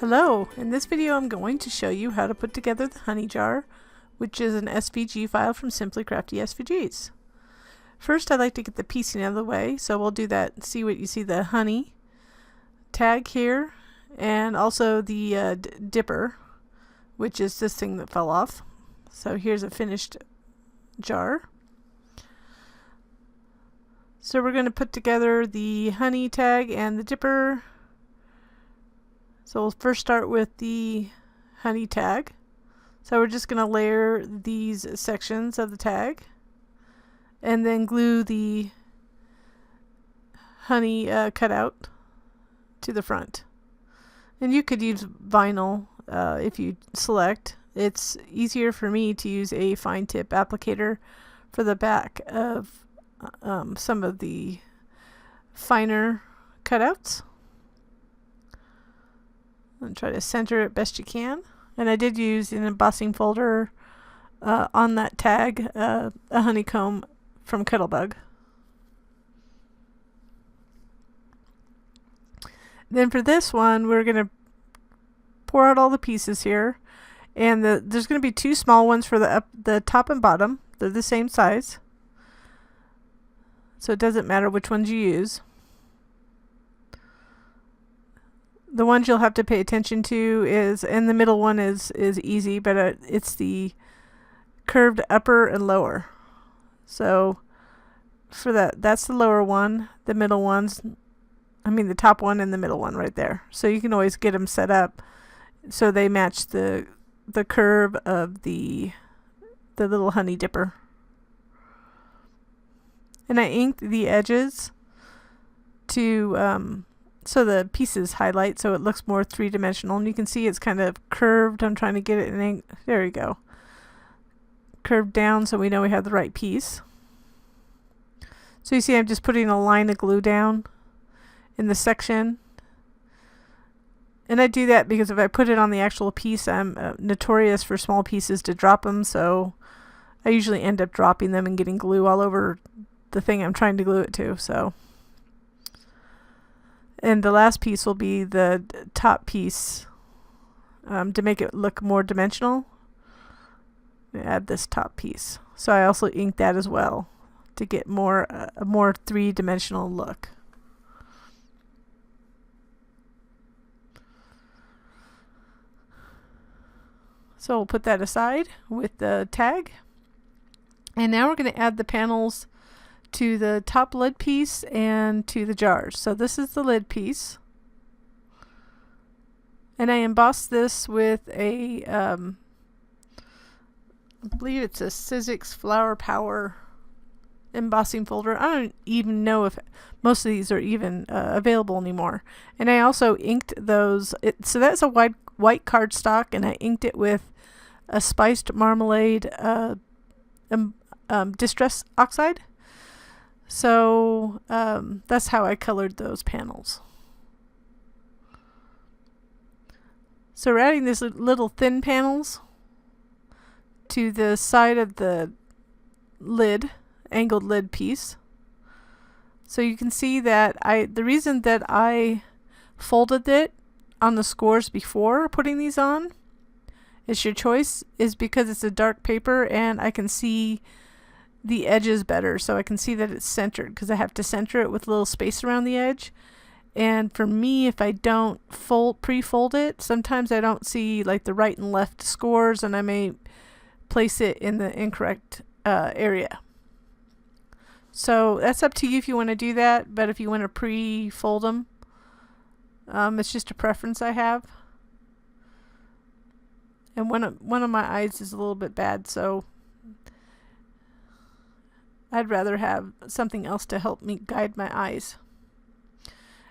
Hello, in this video I'm going to show you how to put together the honey jar, which is an SVG file from Simply Crafty SVGs. First I'd like to get the piecing out of the way, so we'll do that. See what you see, the honey tag here, and also the dipper, which is this thing that fell off. So here's a finished jar. So we're going to put together the honey tag and the dipper. So we'll first start with the honey tag. So we're just going to layer these sections of the tag and then glue the honey cutout to the front. And you could use vinyl if you select. It's easier for me to use a fine tip applicator for the back of some of the finer cutouts. And try to center it best you can. And I did use an embossing folder on that tag, a honeycomb from Kettlebug. Then for this one, we're going to pour out all the pieces here, and there's going to be two small ones for the top and bottom. They're the same size, so it doesn't matter which ones you use. The ones you'll have to pay attention to is, and the middle one is easy, but it's the curved upper and lower. So for that's the lower one, the middle ones, the top one and the middle one right there. So you can always get them set up so they match the curve of the little honey dipper. And I inked the edges to so the pieces highlight so it looks more three-dimensional, and you can see it's kind of curved. I'm trying to get it in there you go. Curved down so we know we have the right piece. So you see I'm just putting a line of glue down in the section. And I do that because if I put it on the actual piece, I'm notorious for small pieces to drop them, so I usually end up dropping them and getting glue all over the thing I'm trying to glue it to. And the last piece will be the top piece to make it look more dimensional. Add this top piece. So I also inked that as well to get a more three-dimensional look. So we'll put that aside with the tag. And now we're going to add the panels to the top lid piece and to the jars. So this is the lid piece. And I embossed this with a, I believe it's a Sizzix Flower Power embossing folder. I don't even know if most of these are even available anymore. And I also inked those. So that's a white cardstock, and I inked it with a spiced marmalade distress oxide. So that's how I colored those panels. So we're adding these little thin panels to the side of the lid, angled lid piece. So you can see that the reason that I folded it on the scores before putting these on, it's your choice, is because it's a dark paper and I can see the edges better, so I can see that it's centered because I have to center it with a little space around the edge. And for me, if I don't pre-fold it, sometimes I don't see like the right and left scores, and I may place it in the incorrect area. So that's up to you if you want to do that, but if you want to pre-fold them, it's just a preference I have. And one of my eyes is a little bit bad, so I'd rather have something else to help me guide my eyes.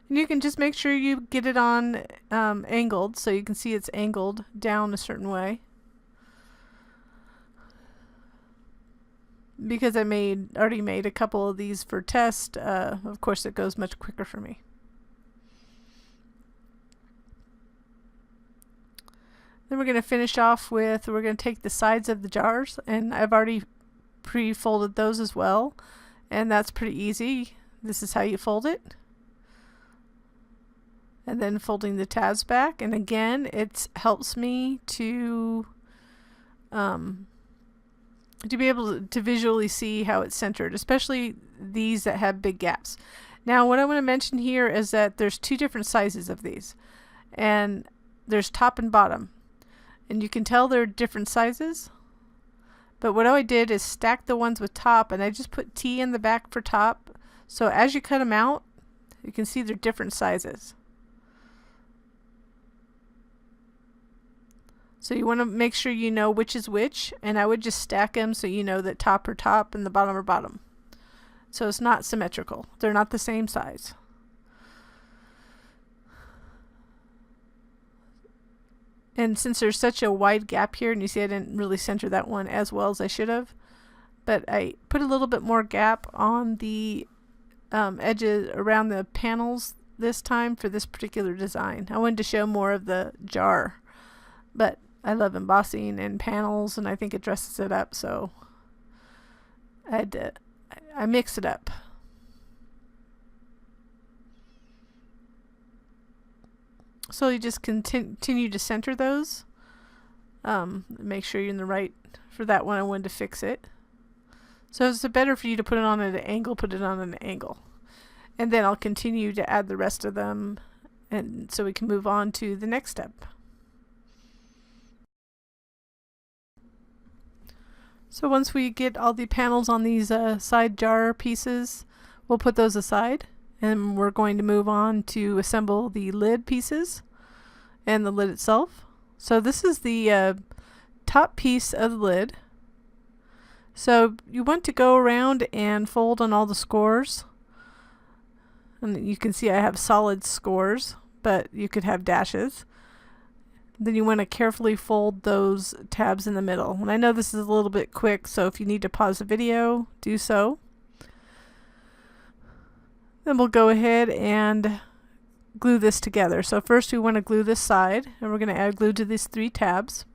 And you can just make sure you get it on angled, so you can see it's angled down a certain way. Because I already made a couple of these for test, of course it goes much quicker for me. Then we're going to finish off with, we're going to take the sides of the jars, and I've already pre-folded those as well, and that's pretty easy. This is how you fold it. and then folding the tabs back. And again, it helps me to be able to visually see how it's centered, especially these that have big gaps. Now, what I want to mention here is that there's two different sizes of these, and there's top and bottom, and you can tell they're different sizes. But what I did is stack the ones with top, and I just put T in the back for top, so as you cut them out, you can see they're different sizes. So you want to make sure you know which is which, and I would just stack them so you know that top are top and the bottom are bottom. So it's not symmetrical. They're not the same size. And since there's such a wide gap here, and you see I didn't really center that one as well as I should have, but I put a little bit more gap on the edges around the panels this time for this particular design. I wanted to show more of the jar, but I love embossing and panels, and I think it dresses it up, so I mix it up. So you just continue to center those. Make sure you're in the right, for that one I wanted to fix it. So it's better for you to put it on at an angle, put it on an angle. And then I'll continue to add the rest of them, and so we can move on to the next step. So once we get all the panels on these side jar pieces, we'll put those aside, and we're going to move on to assemble the lid pieces and the lid itself. So this is the top piece of the lid. So you want to go around and fold on all the scores. And you can see I have solid scores, but you could have dashes. Then you want to carefully fold those tabs in the middle. And I know this is a little bit quick, so if you need to pause the video, do so. Then we'll go ahead and glue this together. So first we want to glue this side, and we're going to add glue to these 3 tabs.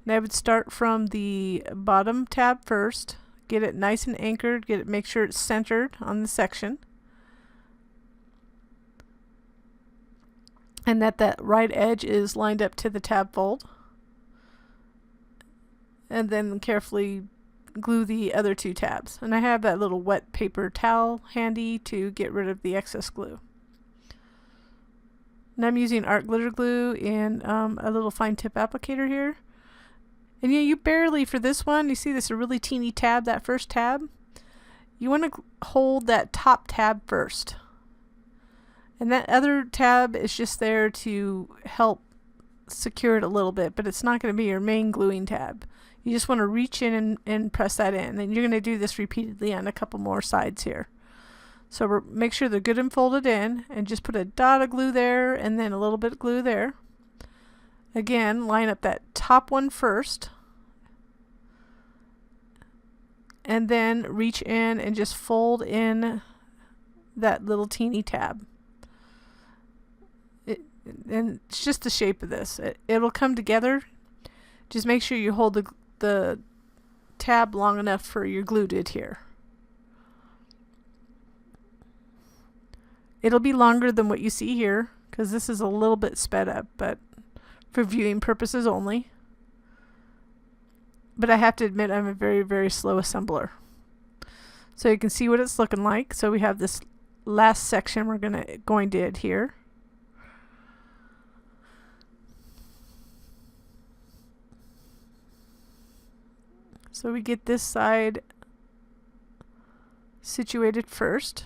And I would start from the bottom tab first, get it nice and anchored, make sure it's centered on the section. And that right edge is lined up to the tab fold. And then carefully glue the other 2 tabs. And I have that little wet paper towel handy to get rid of the excess glue. And I'm using art glitter glue and a little fine tip applicator here. And you barely, for this one, you see this a really teeny tab, that first tab. You want to hold that top tab first. And that other tab is just there to help secure it a little bit, but it's not going to be your main gluing tab. You just want to reach in and press that in. And you're going to do this repeatedly on a couple more sides here. So make sure they're good and folded in, and just put a dot of glue there and then a little bit of glue there. Again, line up that top one first. And then reach in and just fold in that little teeny tab. And it's just the shape of this. It'll come together. Just make sure you hold the tab long enough for your glue to adhere. It'll be longer than what you see here, because this is a little bit sped up, but for viewing purposes only. But I have to admit I'm a very, very slow assembler. So you can see what it's looking like. So we have this last section we're going to adhere. So we get this side situated first.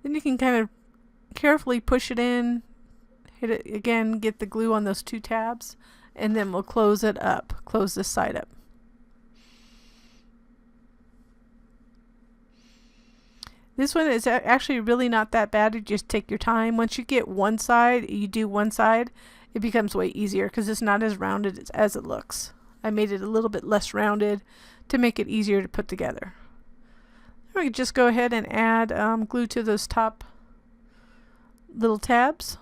Then you can kind of carefully push it in, hit it again, get the glue on those 2 tabs, and then we'll close it up, close this side up. This one is actually really not that bad. You just take your time. Once you get one side, you do one side, it becomes way easier because it's not as rounded as it looks. I made it a little bit less rounded to make it easier to put together. We can just go ahead and add glue to those top little tabs.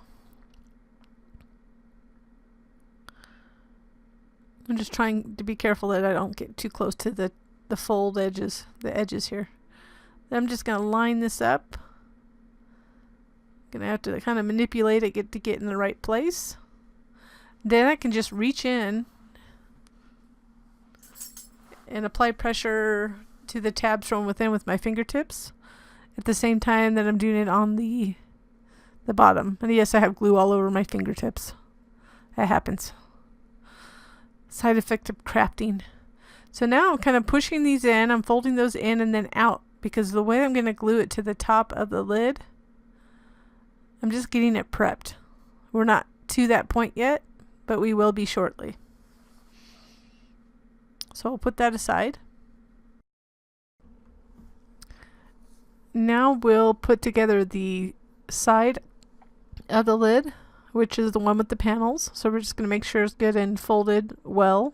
I'm just trying to be careful that I don't get too close to the the fold edges, the edges here. Then I'm just going to line this up. Going to have to kind of manipulate it to get in the right place. Then I can just reach in and apply pressure to the tabs from within with my fingertips at the same time that I'm doing it on the bottom. And yes, I have glue all over my fingertips. That happens. Side effect of crafting. So now I'm kind of pushing these in. I'm folding those in and then out, because the way I'm going to glue it to the top of the lid, I'm just getting it prepped. We're not to that point yet, but we will be shortly. So I'll put that aside. Now we'll put together the side of the lid, which is the one with the panels. So we're just going to make sure it's good and folded well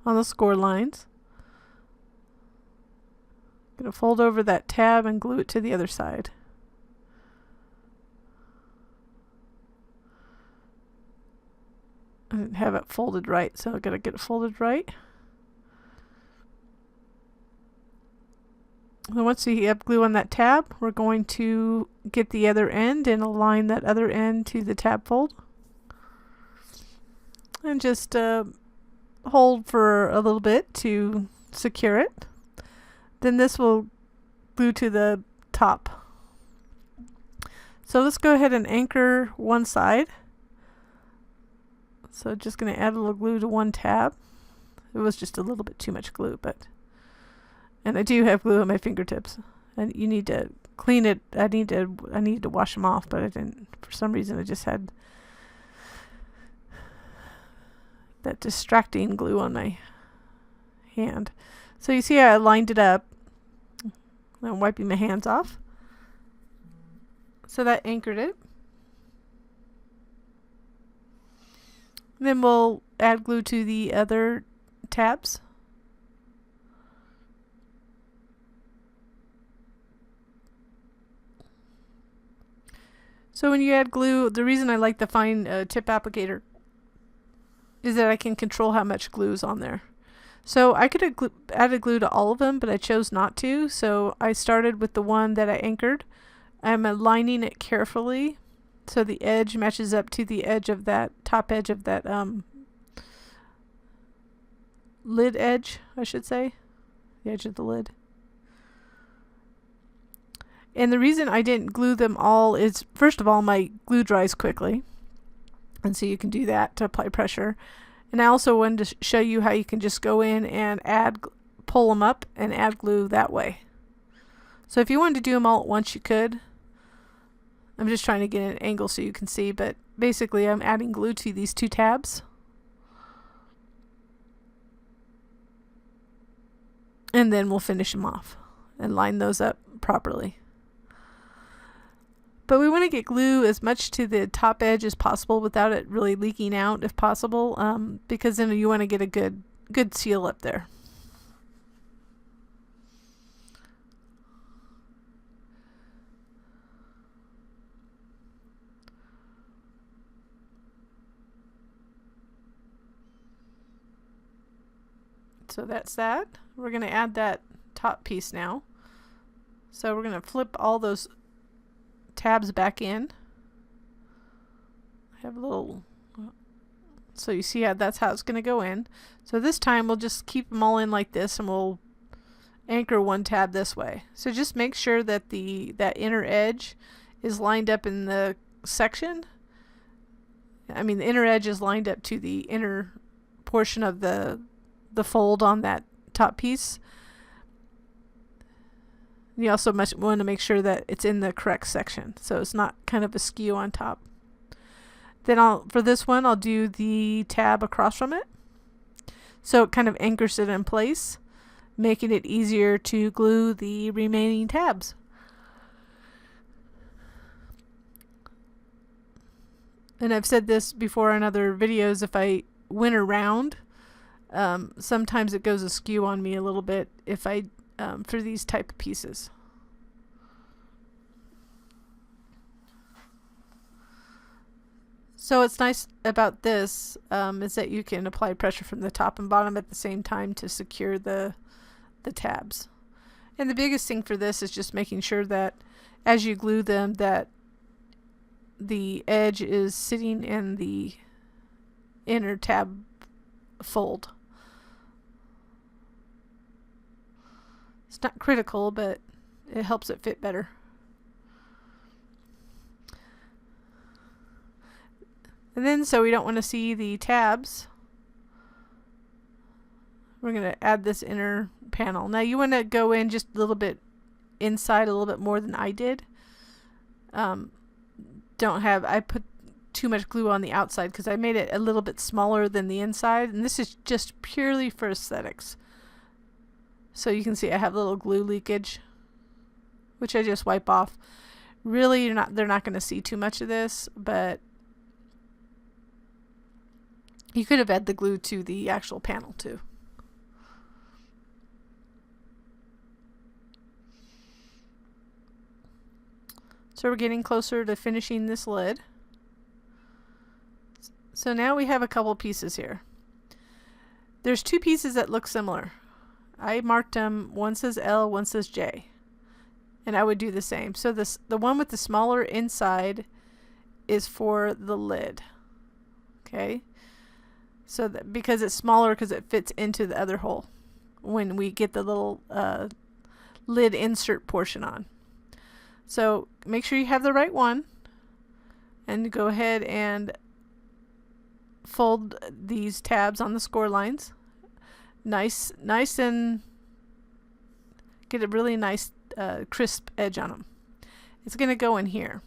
on the score lines. Going to fold over that tab and glue it to the other side. I didn't have it folded right, so I've got to get it folded right. And once you have glue on that tab, we're going to get the other end and align that other end to the tab fold. And just hold for a little bit to secure it. Then this will glue to the top. So let's go ahead and anchor one side. So just going to add a little glue to one tab. It was just a little bit too much glue, and I do have glue on my fingertips. And you need to clean it. I needed to wash them off, but I didn't. For some reason, I just had that distracting glue on my hand. So you see how I lined it up. I'm wiping my hands off. So that anchored it. Then we'll add glue to the other tabs. So when you add glue, the reason I like the fine tip applicator is that I can control how much glue is on there. So I could have added glue to all of them, but I chose not to. So I started with the one that I anchored. I'm aligning it carefully so the edge matches up to the edge of that top edge of that lid edge, I should say. The edge of the lid. And the reason I didn't glue them all is, first of all, my glue dries quickly. And so you can do that to apply pressure. And I also wanted to show you how you can just go in and pull them up and add glue that way. So if you wanted to do them all at once, you could. I'm just trying to get an angle so you can see, but basically I'm adding glue to these two tabs. And then we'll finish them off and line those up properly. But we want to get glue as much to the top edge as possible without it really leaking out if possible, because then you want to get a good seal up there. So that's that. We're going to add that top piece now. So we're going to flip all those tabs back in. I have a little, so you see how that's how it's going to go in. So this time we'll just keep them all in like this, and we'll anchor one tab this way. So just make sure that that inner edge is lined up in the section. I mean, the inner edge is lined up to the inner portion of the fold on that top piece. You also want to make sure that it's in the correct section, so it's not kind of askew on top. Then for this one, I'll do the tab across from it, so it kind of anchors it in place, making it easier to glue the remaining tabs. And I've said this before in other videos, if I went around, sometimes it goes askew on me a little bit if I for these type of pieces. So what's nice about this is that you can apply pressure from the top and bottom at the same time to secure the the tabs. And the biggest thing for this is just making sure that as you glue them that the edge is sitting in the inner tab fold. It's not critical, but it helps it fit better. And then, so we don't want to see the tabs, we're going to add this inner panel. Now you want to go in just a little bit inside, a little bit more than I did. I put too much glue on the outside because I made it a little bit smaller than the inside, and this is just purely for aesthetics. So you can see I have a little glue leakage, which I just wipe off. Really, they're not going to see too much of this, but you could have added the glue to the actual panel too. So we're getting closer to finishing this lid. So now we have a couple pieces here. There's two pieces that look similar. I marked them, one says L, one says J. And I would do the same. So the one with the smaller inside is for the lid. Okay? So because it's smaller because it fits into the other hole when we get the little lid insert portion on. So make sure you have the right one and go ahead and fold these tabs on the score lines. Nice and get a really nice crisp edge on them. It's going to go in here.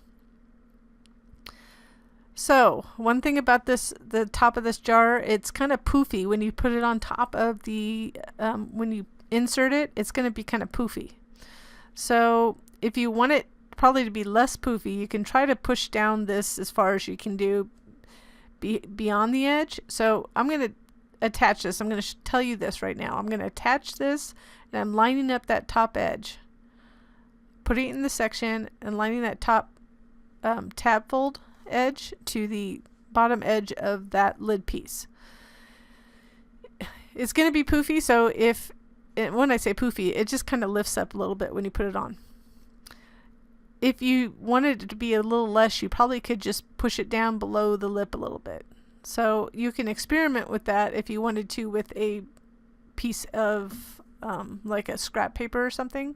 So one thing about this, the top of this jar, it's kind of poofy when you put it on top of the, when you insert it, it's going to be kind of poofy. So if you want it probably to be less poofy, you can try to push down this as far as you can do beyond the edge. So I'm going to attach this. I'm going to tell you this right now. I'm going to attach this and I'm lining up that top edge. Putting it in the section and lining that top tab fold edge to the bottom edge of that lid piece. It's going to be poofy, so when I say poofy, it just kind of lifts up a little bit when you put it on. If you wanted it to be a little less, you probably could just push it down below the lip a little bit. So you can experiment with that if you wanted to with a piece of like a scrap paper or something,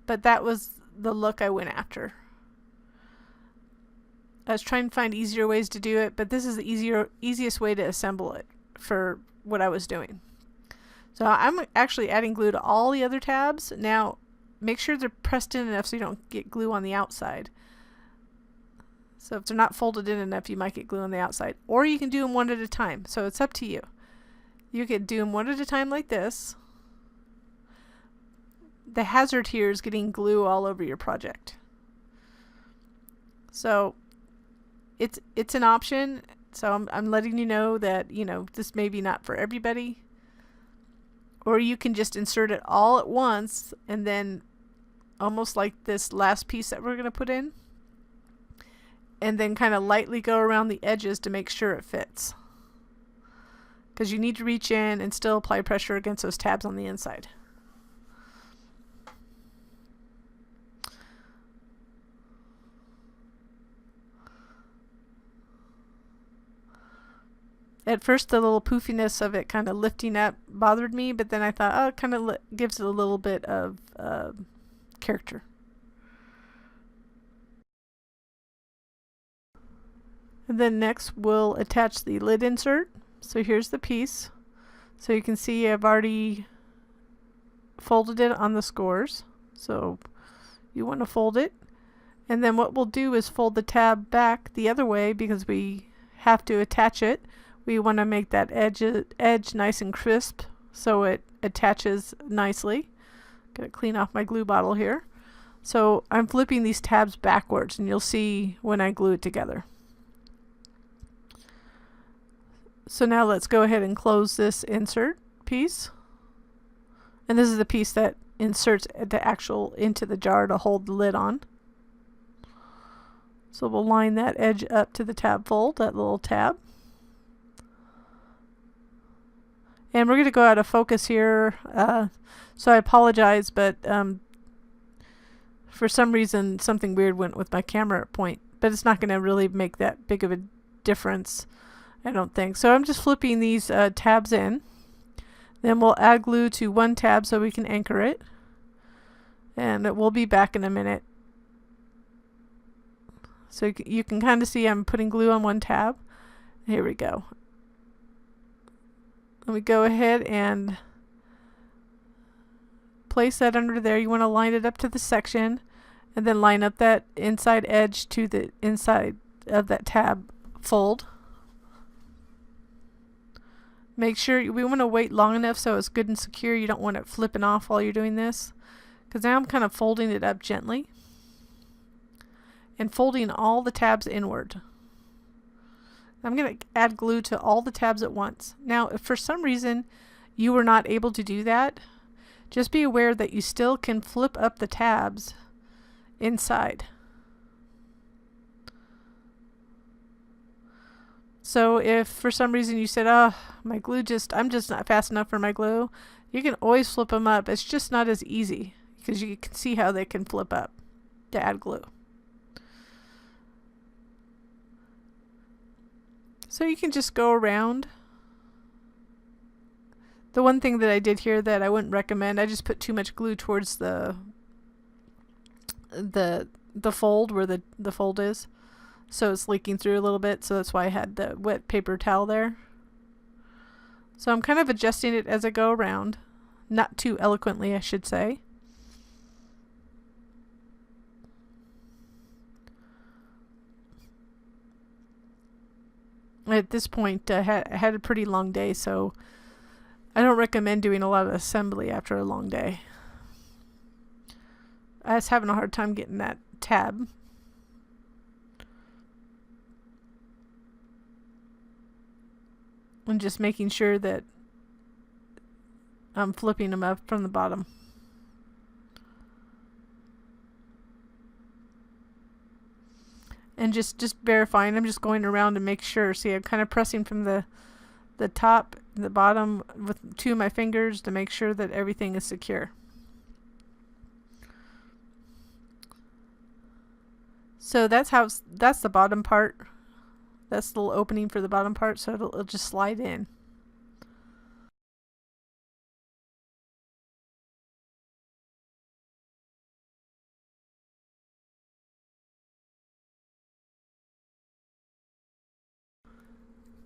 but that was the look I went after. I was trying to find easier ways to do it, but this is the easiest way to assemble it for what I was doing. So I'm actually adding glue to all the other tabs. Now make sure they're pressed in enough so you don't get glue on the outside. So if they're not folded in enough, you might get glue on the outside. Or you can do them one at a time. So it's up to you. You could do them one at a time like this. The hazard here is getting glue all over your project. So it's an option. So I'm letting you know that, this may be not for everybody. Or you can just insert it all at once and then almost like this last piece that we're going to put in, and then kind of lightly go around the edges to make sure it fits. Because you need to reach in and still apply pressure against those tabs on the inside. At first, the little poofiness of it kind of lifting up bothered me, but then I thought, oh, it kind of gives it a little bit of character. And then next, we'll attach the lid insert. So here's the piece. So you can see I've already folded it on the scores. So you want to fold it. And then what we'll do is fold the tab back the other way because we have to attach it. We want to make that edge nice and crisp so it attaches nicely. Gotta clean off my glue bottle here. So I'm flipping these tabs backwards and you'll see when I glue it together. So now let's go ahead and close this insert piece. And this is the piece that inserts into the jar to hold the lid on. So we'll line that edge up to the tab fold, that little tab. And we're going to go out of focus here. So I apologize, but for some reason something weird went with my camera point, but it's not going to really make that big of a difference, I don't think. So I'm just flipping these tabs in. Then we'll add glue to one tab so we can anchor it. And we'll be back in a minute. So you can kind of see I'm putting glue on one tab. Here we go. Let me go ahead and place that under there. You want to line it up to the section and then line up that inside edge to the inside of that tab fold. Make sure we want to wait long enough so it's good and secure. You don't want it flipping off while you're doing this, because now I'm kind of folding it up gently and folding all the tabs inward. I'm going to add glue to all the tabs at once. Now, if for some reason you were not able to do that, just be aware that you still can flip up the tabs inside. So if for some reason you said, oh, my glue I'm just not fast enough for my glue, you can always flip them up. It's just not as easy because you can see how they can flip up to add glue. So you can just go around. The one thing that I did here that I wouldn't recommend, I just put too much glue towards the fold where the fold is. So it's leaking through a little bit, so that's why I had the wet paper towel there. So I'm kind of adjusting it as I go around. Not too eloquently, I should say. At this point, I had a pretty long day, so I don't recommend doing a lot of assembly after a long day. I was having a hard time getting that tab. And just making sure that I'm flipping them up from the bottom. And just verifying. I'm just going around to make sure. See, I'm kind of pressing from the top and the bottom with two of my fingers to make sure that everything is secure. So that's the bottom part. That's the little opening for the bottom part, so it'll just slide in.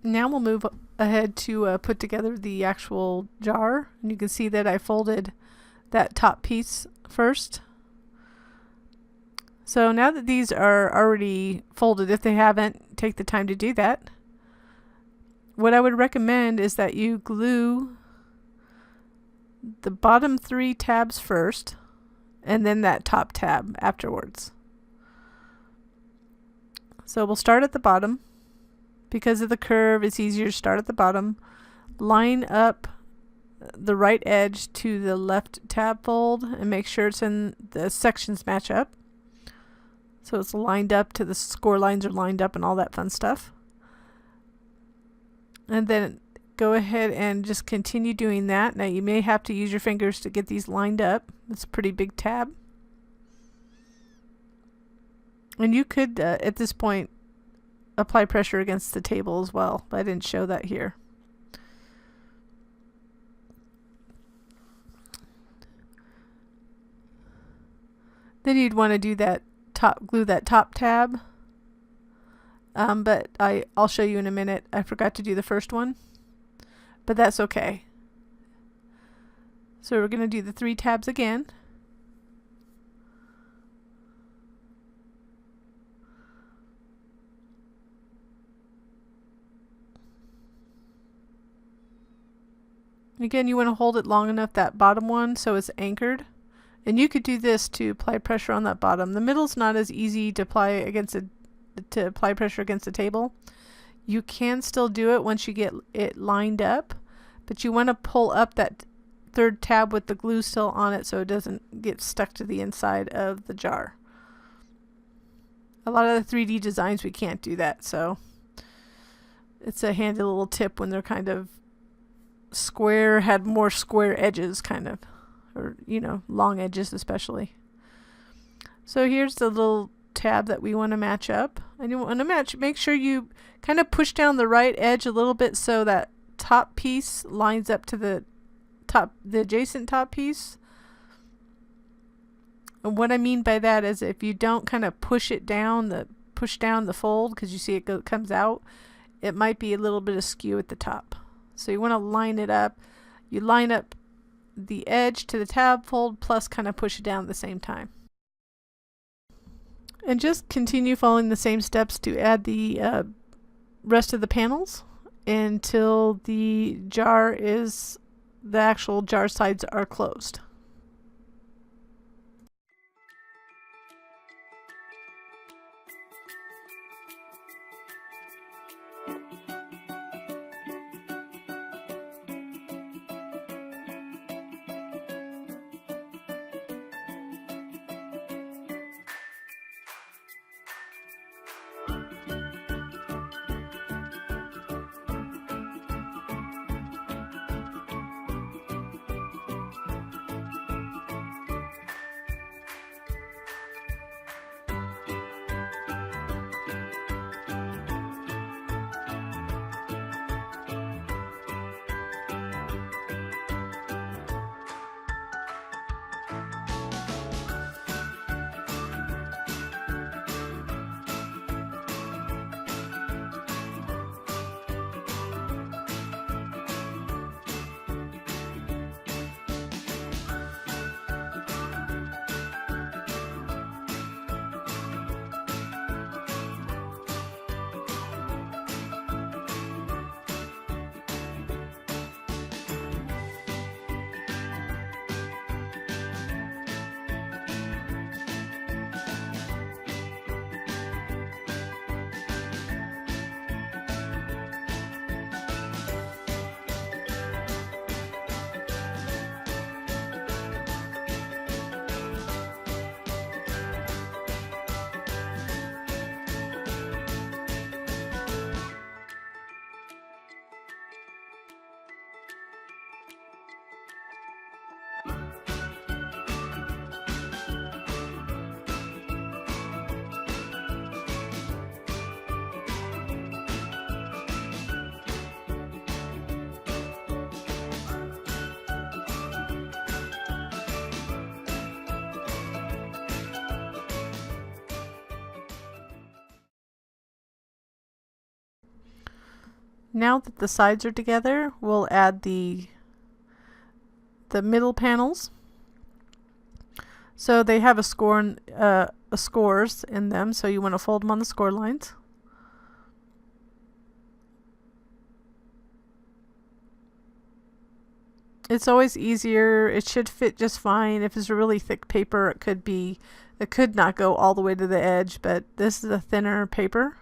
Now we'll move ahead to put together the actual jar, and you can see that I folded that top piece first. So now that these are already folded, if they haven't, take the time to do that. What I would recommend is that you glue the bottom 3 tabs first and then that top tab afterwards. So we'll start at the bottom. Because of the curve, it's easier to start at the bottom. Line up the right edge to the left tab fold and make sure it's in the sections match up. So it's lined up to the score lines are lined up and all that fun stuff. And then go ahead and just continue doing that. Now you may have to use your fingers to get these lined up. It's a pretty big tab. And you could, at this point, apply pressure against the table as well, but I didn't show that here. Then you'd want to do that glue that top tab, but I'll show you in a minute. I forgot to do the first one, but that's okay. So we're going to do the 3 tabs again. Again, you want to hold it long enough, that bottom one, so it's anchored. And you could do this to apply pressure on that bottom. The middle's not as easy to apply pressure against the table. You can still do it once you get it lined up, but you want to pull up that 3rd tab with the glue still on it so it doesn't get stuck to the inside of the jar. A lot of the 3D designs we can't do that, so it's a handy little tip when they're kind of square, had more square edges kind of. or long edges especially. So here's the little tab that we want to match up, and you want to make sure you kind of push down the right edge a little bit so that top piece lines up to the adjacent top piece. And what I mean by that is if you don't kind of push down the fold, because you see it comes out, it might be a little bit askew at the top. So you want to line it up. You line up the edge to the tab fold plus kind of push it down at the same time. And just continue following the same steps to add the rest of the panels until the actual jar sides are closed. Now that the sides are together, we'll add the middle panels. So they have scores in them, so you want to fold them on the score lines. It's always easier. It should fit just fine. If it's a really thick paper, it could not go all the way to the edge, but this is a thinner paper.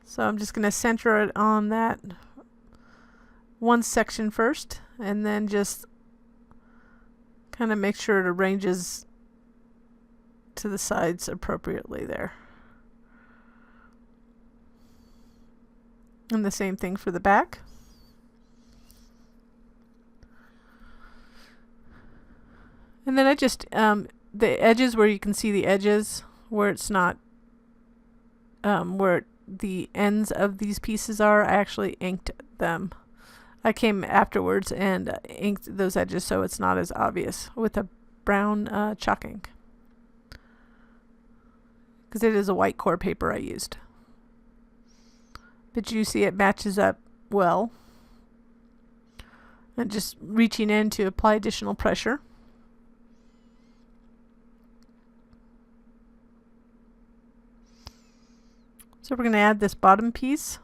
So I'm just going to center it on that one section first, and then just kind of make sure it arranges to the sides appropriately there. And the same thing for the back. And then I just, the edges where you can see the edges, where it's not, where the ends of these pieces are, I actually inked them. I came afterwards and inked those edges so it's not as obvious with a brown chalk ink, because it is a white core paper I used. But you see it matches up well. And just reaching in to apply additional pressure. So we're going to add this bottom piece.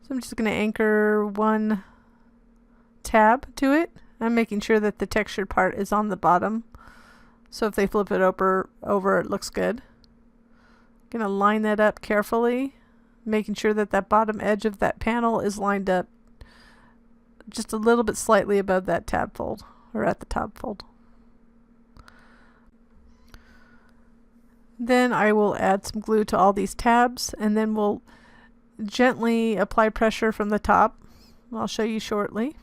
So I'm just going to anchor one tab to it. I'm making sure that the textured part is on the bottom. So if they flip it over it looks good. Going to line that up carefully, making sure that that bottom edge of that panel is lined up just a little bit slightly above that tab fold, or at the top fold. Then I will add some glue to all these tabs, and then gently apply pressure from the top. I'll show you shortly.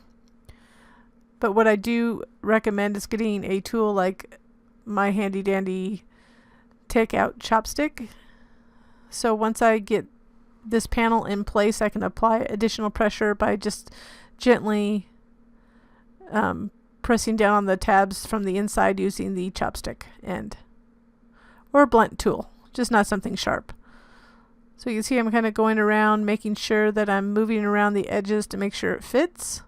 But what I do recommend is getting a tool like my handy dandy takeout chopstick. So once I get this panel in place, I can apply additional pressure by just gently pressing down on the tabs from the inside using the chopstick end. Or a blunt tool, just not something sharp. So you can see I'm kind of going around making sure that I'm moving around the edges to make sure it fits.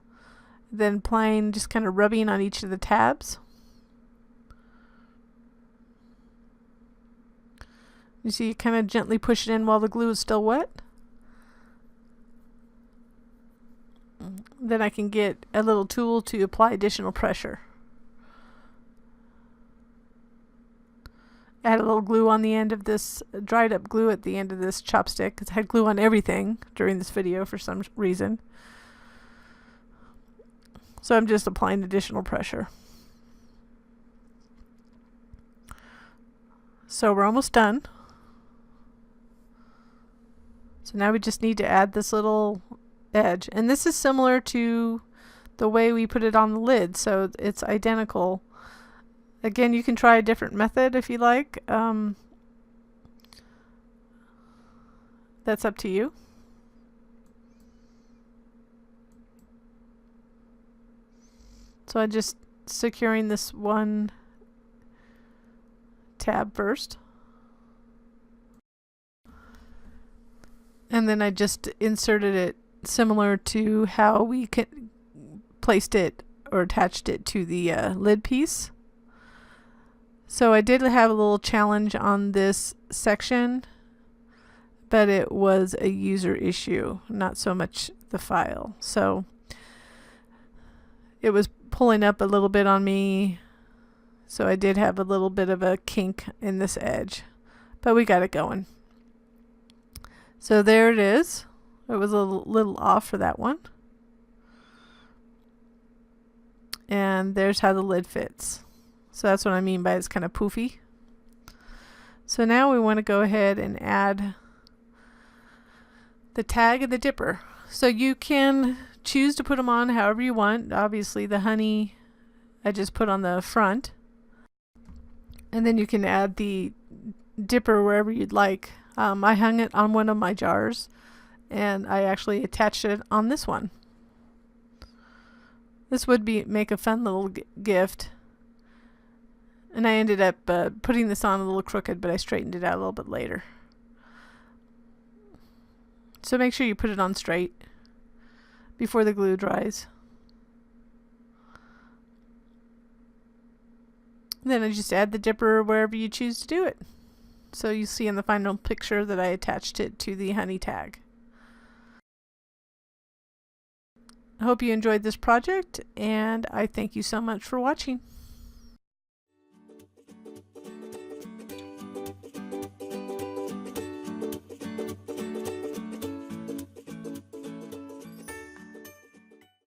Then applying, just kind of rubbing on each of the tabs. You see, you kind of gently push it in while the glue is still wet. Then I can get a little tool to apply additional pressure. Add a little glue on the end of this, dried up glue at the end of this chopstick, because I had glue on everything during this video for some reason. So I'm just applying additional pressure. So we're almost done. So now we just need to add this little edge. And this is similar to the way we put it on the lid, so it's identical. Again, you can try a different method if you like. That's up to you. So I'm just securing this one tab first. And then I just inserted it similar to how we placed it or attached it to the lid piece. So I did have a little challenge on this section, but it was a user issue, not so much the file. So it was pulling up a little bit on me, so I did have a little bit of a kink in this edge, but we got it going. So there it is. It was a little off for that one. And there's how the lid fits. So that's what I mean by it's kind of poofy. So now we want to go ahead and add the tag and the dipper. So you can choose to put them on however you want. Obviously the honey I just put on the front. And then you can add the dipper wherever you'd like. I hung it on one of my jars, and I actually attached it on this one. This would make a fun little gift. And I ended up putting this on a little crooked, but I straightened it out a little bit later. So make sure you put it on straight before the glue dries. And then I just add the dipper wherever you choose to do it. So you see in the final picture that I attached it to the honey tag. I hope you enjoyed this project, and I thank you so much for watching.